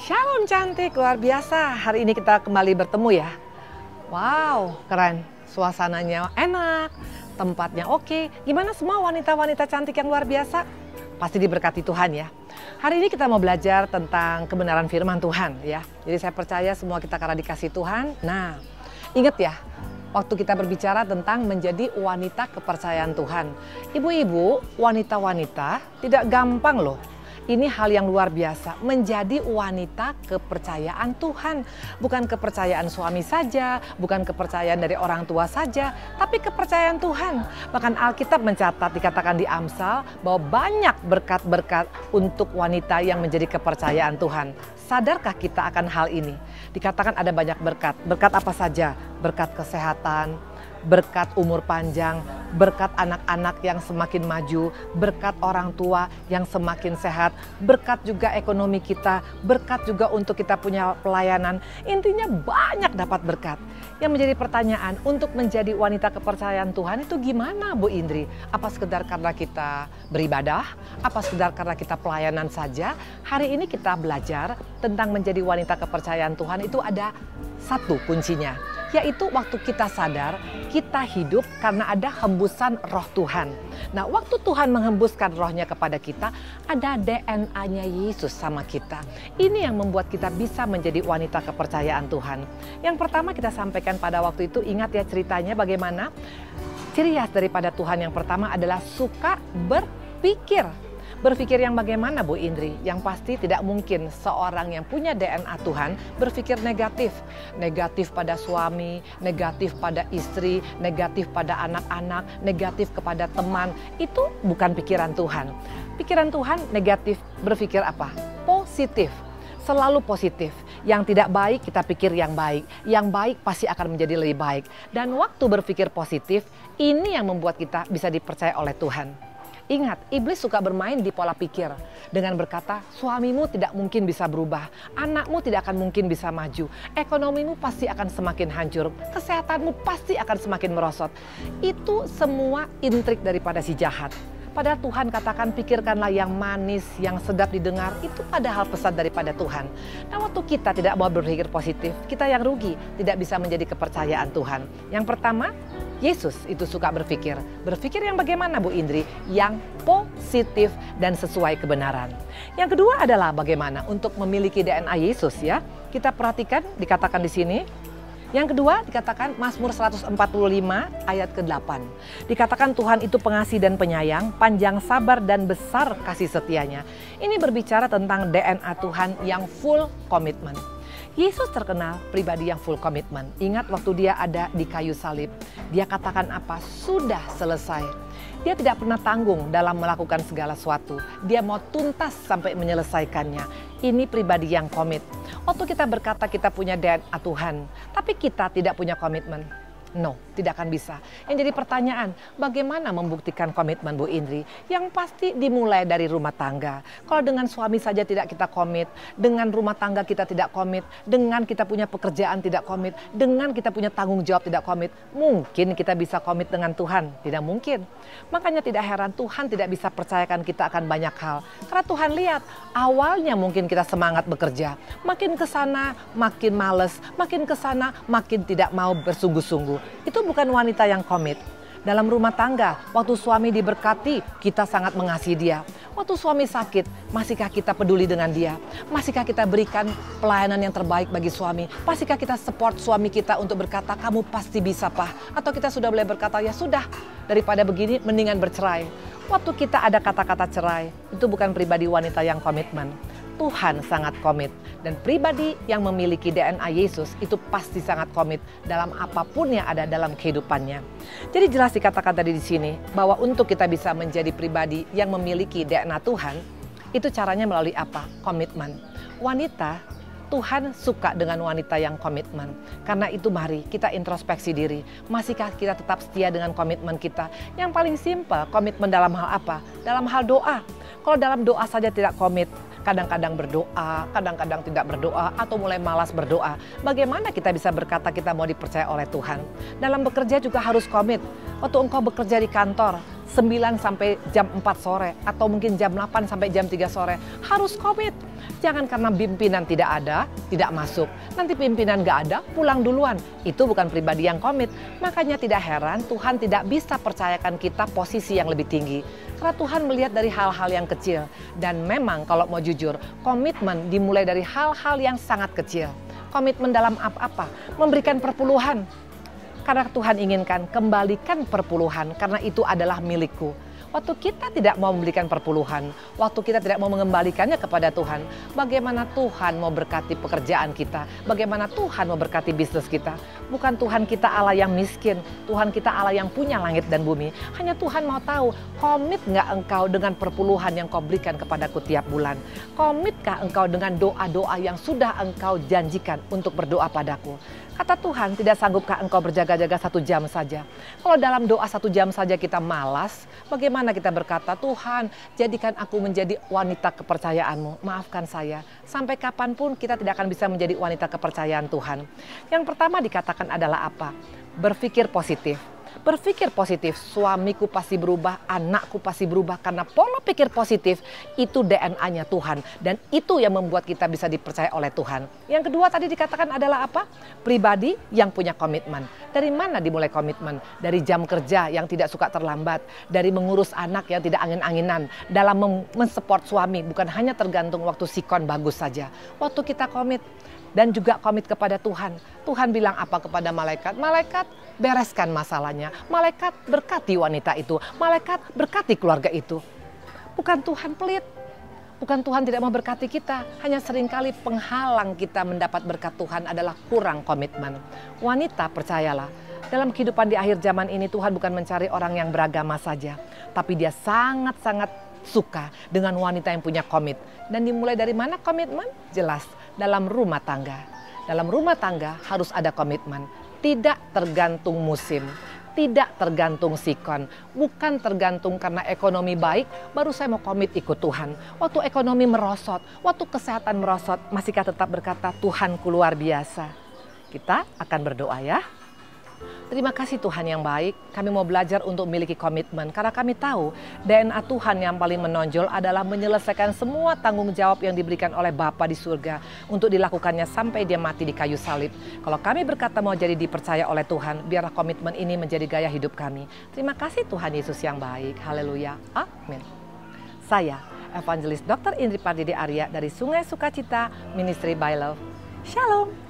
Shalom cantik, luar biasa. Hari ini kita kembali bertemu ya. Wow, keren. Suasananya enak, tempatnya oke. Gimana semua wanita-wanita cantik yang luar biasa? Pasti diberkati Tuhan ya. Hari ini kita mau belajar tentang kebenaran firman Tuhan ya. Jadi saya percaya semua kita karena dikasih Tuhan. Nah, ingat ya, waktu kita berbicara tentang menjadi wanita kepercayaan Tuhan. Ibu-ibu, wanita-wanita tidak gampang loh. Ini hal yang luar biasa, menjadi wanita kepercayaan Tuhan. Bukan kepercayaan suami saja, bukan kepercayaan dari orang tua saja, tapi kepercayaan Tuhan. Bahkan Alkitab mencatat, dikatakan di Amsal, bahwa banyak berkat-berkat untuk wanita yang menjadi kepercayaan Tuhan. Sadarkah kita akan hal ini? Dikatakan ada banyak berkat. Berkat apa saja? Berkat kesehatan, berkat umur panjang, berkat anak-anak yang semakin maju, berkat orang tua yang semakin sehat, berkat juga ekonomi kita, berkat juga untuk kita punya pelayanan. Intinya banyak dapat berkat. Yang menjadi pertanyaan, untuk menjadi wanita kepercayaan Tuhan itu gimana Bu Indri? Apa sekedar karena kita beribadah? Apa sekedar karena kita pelayanan saja? Hari ini kita belajar tentang menjadi wanita kepercayaan Tuhan itu ada satu kuncinya. Yaitu waktu kita sadar, kita hidup karena ada hembusan roh Tuhan. Nah, waktu Tuhan menghembuskan rohnya kepada kita, ada DNA-nya Yesus sama kita. Ini yang membuat kita bisa menjadi wanita kepercayaan Tuhan. Yang pertama kita sampaikan pada waktu itu, ingat ya ceritanya bagaimana? Ciri khas daripada Tuhan yang pertama adalah suka berpikir. Berpikir yang bagaimana Bu Indri? Yang pasti tidak mungkin seorang yang punya DNA Tuhan berpikir negatif. Negatif pada suami, negatif pada istri, negatif pada anak-anak, negatif kepada teman. Itu bukan pikiran Tuhan. Pikiran Tuhan negatif, berpikir apa? Positif. Selalu positif. Yang tidak baik kita pikir yang baik. Yang baik pasti akan menjadi lebih baik. Dan waktu berpikir positif, ini yang membuat kita bisa dipercaya oleh Tuhan. Ingat, iblis suka bermain di pola pikir dengan berkata, suamimu tidak mungkin bisa berubah, anakmu tidak akan mungkin bisa maju, ekonomimu pasti akan semakin hancur, kesehatanmu pasti akan semakin merosot. Itu semua intrik daripada si jahat. Padahal Tuhan katakan pikirkanlah yang manis, yang sedap didengar, itu padahal pesan daripada Tuhan. Nah, waktu kita tidak mau berpikir positif, kita yang rugi, tidak bisa menjadi kepercayaan Tuhan. Yang pertama, Yesus itu suka berpikir. Berpikir yang bagaimana Bu Indri? Yang positif dan sesuai kebenaran. Yang kedua adalah bagaimana untuk memiliki DNA Yesus ya. Kita perhatikan dikatakan di sini. Yang kedua dikatakan Mazmur 145 ayat ke-8. Dikatakan Tuhan itu pengasih dan penyayang, panjang sabar dan besar kasih setianya. Ini berbicara tentang DNA Tuhan yang full komitmen. Yesus terkenal pribadi yang full komitmen. Ingat waktu dia ada di kayu salib, dia katakan apa? Sudah selesai. Dia tidak pernah tanggung dalam melakukan segala sesuatu. Dia mau tuntas sampai menyelesaikannya. Ini pribadi yang komit. Waktu kita berkata kita punya DNA Tuhan, tapi kita tidak punya komitmen. No, tidak akan bisa. Yang jadi pertanyaan, bagaimana membuktikan komitmen Bu Indri? Yang pasti dimulai dari rumah tangga. Kalau dengan suami saja tidak kita komit, dengan rumah tangga kita tidak komit, dengan kita punya pekerjaan tidak komit, dengan kita punya tanggung jawab tidak komit, mungkin kita bisa komit dengan Tuhan? Tidak mungkin. Makanya tidak heran Tuhan tidak bisa percayakan kita akan banyak hal. Karena Tuhan lihat, awalnya mungkin kita semangat bekerja, makin ke sana makin males, makin ke sana makin tidak mau bersungguh-sungguh. Itu bukan wanita yang komit. Dalam rumah tangga, waktu suami diberkati, kita sangat mengasihi dia. Waktu suami sakit, masihkah kita peduli dengan dia? Masihkah kita berikan pelayanan yang terbaik bagi suami? Masihkah kita support suami kita untuk berkata, kamu pasti bisa Pak? Atau kita sudah boleh berkata, ya sudah, daripada begini mendingan bercerai. Waktu kita ada kata-kata cerai, itu bukan pribadi wanita yang komitmen. Tuhan sangat komit dan pribadi yang memiliki DNA Yesus itu pasti sangat komit dalam apapun yang ada dalam kehidupannya. Jadi jelas dikatakan tadi di sini bahwa untuk kita bisa menjadi pribadi yang memiliki DNA Tuhan, itu caranya melalui apa? Komitmen. Wanita, Tuhan suka dengan wanita yang komitmen. Karena itu mari kita introspeksi diri. Masihkah kita tetap setia dengan komitmen kita? Yang paling simpel, komitmen dalam hal apa? Dalam hal doa. Kalau dalam doa saja tidak komit, kadang-kadang berdoa, kadang-kadang tidak berdoa, atau mulai malas berdoa. Bagaimana kita bisa berkata kita mau dipercaya oleh Tuhan? Dalam bekerja juga harus komit. Waktu engkau bekerja di kantor, 9 sampai jam 4 sore, atau mungkin jam 8 sampai jam 3 sore, harus komit. Jangan karena pimpinan tidak ada, tidak masuk. Nanti pimpinan gak ada, pulang duluan. Itu bukan pribadi yang komit. Makanya tidak heran Tuhan tidak bisa percayakan kita posisi yang lebih tinggi. Karena Tuhan melihat dari hal-hal yang kecil. Dan memang kalau mau jujur, komitmen dimulai dari hal-hal yang sangat kecil. Komitmen dalam apa-apa? Memberikan perpuluhan. Karena Tuhan inginkan kembalikan perpuluhan karena itu adalah milikku. Waktu kita tidak mau memberikan perpuluhan, waktu kita tidak mau mengembalikannya kepada Tuhan, bagaimana Tuhan mau berkati pekerjaan kita, bagaimana Tuhan mau berkati bisnis kita. Bukan Tuhan kita Allah yang miskin, Tuhan kita Allah yang punya langit dan bumi. Hanya Tuhan mau tahu, komit nggak engkau dengan perpuluhan yang kau berikan kepadaku tiap bulan? Komitkah engkau dengan doa-doa yang sudah engkau janjikan untuk berdoa padaku? Kata Tuhan, tidak sanggupkah engkau berjaga-jaga 1 jam saja? Kalau dalam doa 1 jam saja kita malas, bagaimana kita berkata, Tuhan jadikan aku menjadi wanita kepercayaanmu, maafkan saya. Sampai kapanpun kita tidak akan bisa menjadi wanita kepercayaan Tuhan. Yang pertama dikatakan adalah apa? Berpikir positif. Berpikir positif, suamiku pasti berubah, anakku pasti berubah karena pola pikir positif itu DNA-nya Tuhan dan itu yang membuat kita bisa dipercaya oleh Tuhan. Yang kedua tadi dikatakan adalah apa? Pribadi yang punya komitmen. Dari mana dimulai komitmen? Dari jam kerja yang tidak suka terlambat, dari mengurus anak yang tidak angin-anginan, dalam mensupport suami bukan hanya tergantung waktu sikon bagus saja. Waktu kita komit dan juga komit kepada Tuhan. Tuhan bilang apa kepada malaikat? Malaikat bereskan masalahnya. Malaikat berkati wanita itu. Malaikat berkati keluarga itu. Bukan Tuhan pelit. Bukan Tuhan tidak mau berkati kita. Hanya seringkali penghalang kita mendapat berkat Tuhan adalah kurang komitmen. Wanita percayalah. Dalam kehidupan di akhir zaman ini Tuhan bukan mencari orang yang beragama saja. Tapi dia sangat-sangat suka dengan wanita yang punya komit. Dan dimulai dari mana komitmen? Jelas. Dalam rumah tangga. Dalam rumah tangga harus ada komitmen. Tidak tergantung musim. Tidak tergantung sikon. Bukan tergantung karena ekonomi baik, baru saya mau komit ikut Tuhan. Waktu ekonomi merosot, waktu kesehatan merosot, masihkah tetap berkata, Tuhanku luar biasa? Kita akan berdoa ya. Terima kasih Tuhan yang baik, kami mau belajar untuk memiliki komitmen. Karena kami tahu DNA Tuhan yang paling menonjol adalah menyelesaikan semua tanggung jawab yang diberikan oleh Bapa di surga. Untuk dilakukannya sampai dia mati di kayu salib. Kalau kami berkata mau jadi dipercaya oleh Tuhan, biarlah komitmen ini menjadi gaya hidup kami. Terima kasih Tuhan Yesus yang baik, haleluya, amin. Saya Evangelis Dr. Indri Pardede Arya dari Sungai Sukacita Ministry by Love. Shalom.